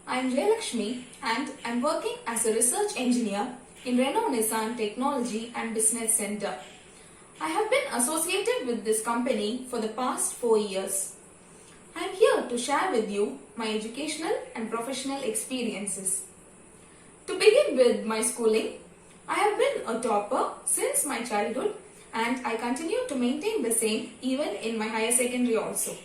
I am Jayalakshmi and I am working as a research engineer in Renault Nissan Technology and Business Center. I have been associated with this company for the past 4 years. I am here to share with you my educational and professional experiences. To begin with my schooling, I have been a topper since my childhood and I continue to maintain the same even in my higher secondary also.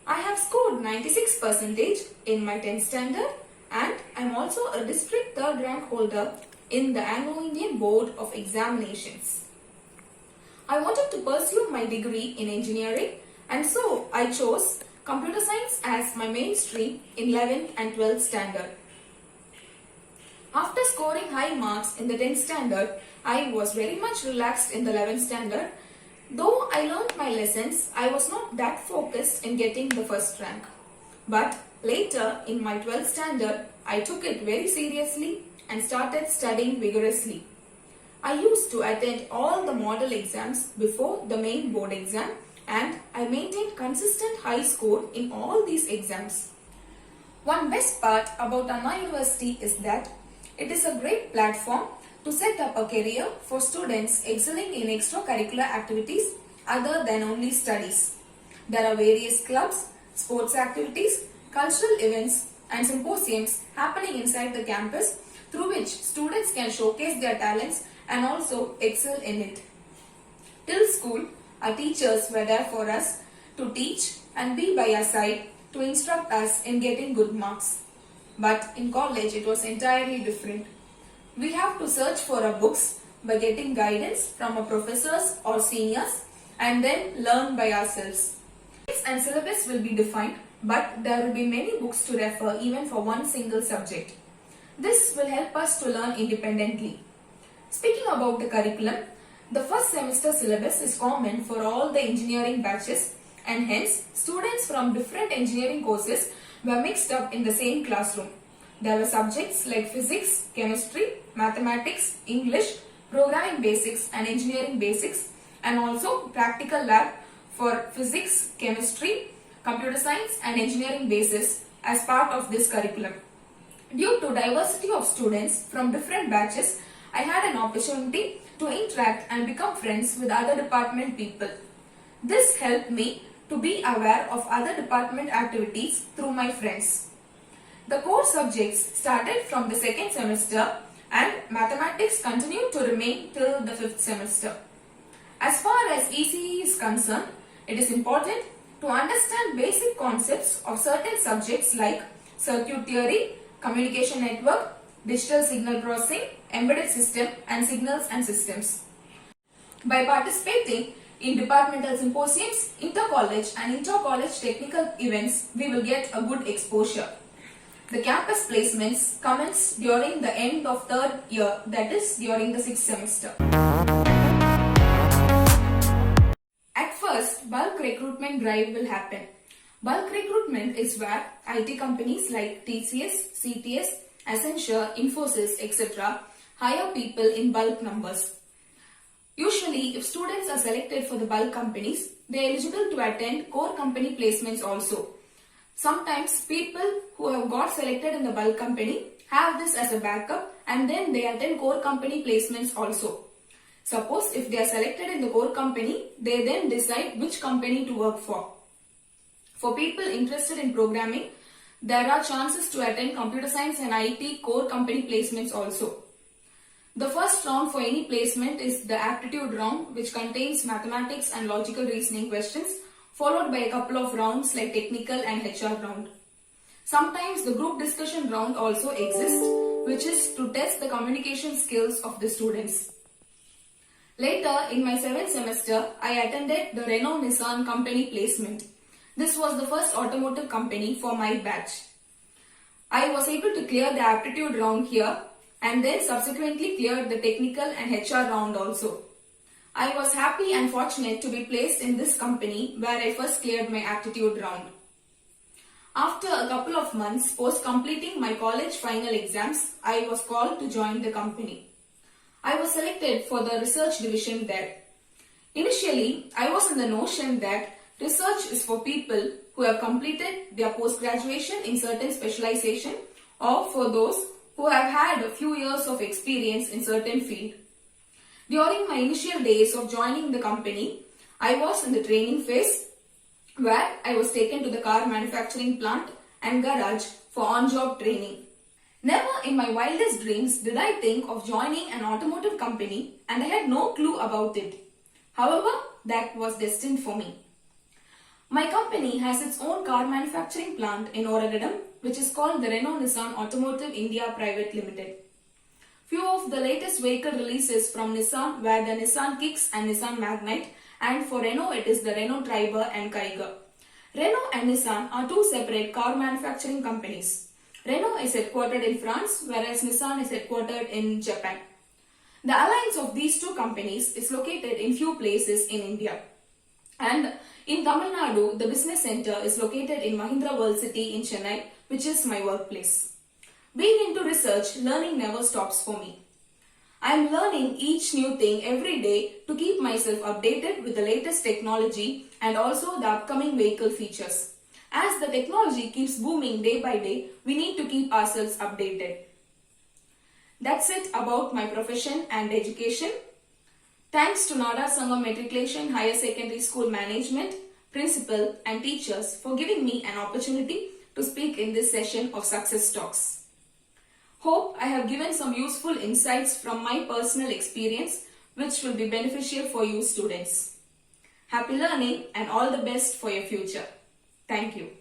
I have scored 96% in my 10th standard and I am also a district 3rd rank holder in the Anglo-Indian Board of Examinations. I wanted to pursue my degree in engineering and so I chose computer science as my main stream in 11th and 12th standard. After scoring high marks in the 10th standard, I was very much relaxed in the 11th standard. Though I learned my lessons, I was not that focused in getting the first rank. But later in my 12th standard, I took it very seriously and started studying vigorously. I used to attend all the model exams before the main board exam and I maintained consistent high score in all these exams. One best part about Anna University is that it is a great platform to set up a career for students excelling in extracurricular activities other than only studies. There are various clubs, sports activities, cultural events and symposiums happening inside the campus through which students can showcase their talents and also excel in it. Till school, our teachers were there for us to teach and be by our side to instruct us in getting good marks. But in college, it was entirely different. We have to search for our books by getting guidance from our professors or seniors and then learn by ourselves. And syllabus will be defined, but there will be many books to refer even for one single subject. This will help us to learn independently. Speaking about the curriculum, the first semester syllabus is common for all the engineering batches and hence students from different engineering courses were mixed up in the same classroom. There were subjects like physics, chemistry, mathematics, English, programming basics and engineering basics and also practical lab for physics, chemistry, computer science and engineering basis as part of this curriculum. Due to diversity of students from different batches, I had an opportunity to interact and become friends with other department people. This helped me to be aware of other department activities through my friends. The core subjects started from the second semester and mathematics continued to remain till the 5th semester. As far as ECE is concerned, it is important to understand basic concepts of certain subjects like circuit theory, communication network, digital signal processing, embedded system and signals and systems. By participating in departmental symposiums, inter-college and inter-college technical events, we will get a good exposure. The campus placements commence during the end of 3rd year, that is during the 6th semester. At first, bulk recruitment drive will happen. Bulk recruitment is where IT companies like TCS, CTS, Accenture, Infosys, etc. hire people in bulk numbers. Usually, if students are selected for the bulk companies, they are eligible to attend core company placements also. Sometimes people who have got selected in the bulk company have this as a backup and then they attend core company placements also. Suppose if they are selected in the core company, they then decide which company to work for. For people interested in programming, there are chances to attend computer science and IT core company placements also. The first round for any placement is the aptitude round, which contains mathematics and logical reasoning questions, followed by a couple of rounds like technical and HR round. Sometimes the group discussion round also exists, which is to test the communication skills of the students. Later, in my 7th semester, I attended the Renault Nissan company placement. This was the first automotive company for my batch. I was able to clear the aptitude round here and then subsequently cleared the technical and HR round also. I was happy and fortunate to be placed in this company where I first cleared my aptitude round. After a couple of months post completing my college final exams, I was called to join the company. I was selected for the research division there. Initially, I was in the notion that Research is for people who have completed their post-graduation in certain specialization or for those who have had a few years of experience in certain field. During my initial days of joining the company, I was in the training phase where I was taken to the car manufacturing plant and garage for on-job training. Never in my wildest dreams did I think of joining an automotive company, and I had no clue about it. However, that was destined for me. My company has its own car manufacturing plant in Oragadam, which is called the Renault Nissan Automotive India Private Limited. Few of the latest vehicle releases from Nissan were the Nissan Kicks and Nissan Magnite, and for Renault it is the Renault Triber and Kiger. Renault and Nissan are two separate car manufacturing companies. Renault is headquartered in France, whereas Nissan is headquartered in Japan. The alliance of these two companies is located in few places in India. And in Tamil Nadu, the business center is located in Mahindra World City in Chennai, which is my workplace. Being into research, learning never stops for me. I am learning each new thing every day to keep myself updated with the latest technology and also the upcoming vehicle features. As the technology keeps booming day by day, we need to keep ourselves updated. That's it about my profession and education. Thanks to Nada Sangam Matriculation Higher Secondary School Management, Principal and teachers for giving me an opportunity to speak in this session of Success Talks. Hope I have given some useful insights from my personal experience which will be beneficial for you students. Happy learning and all the best for your future. Thank you.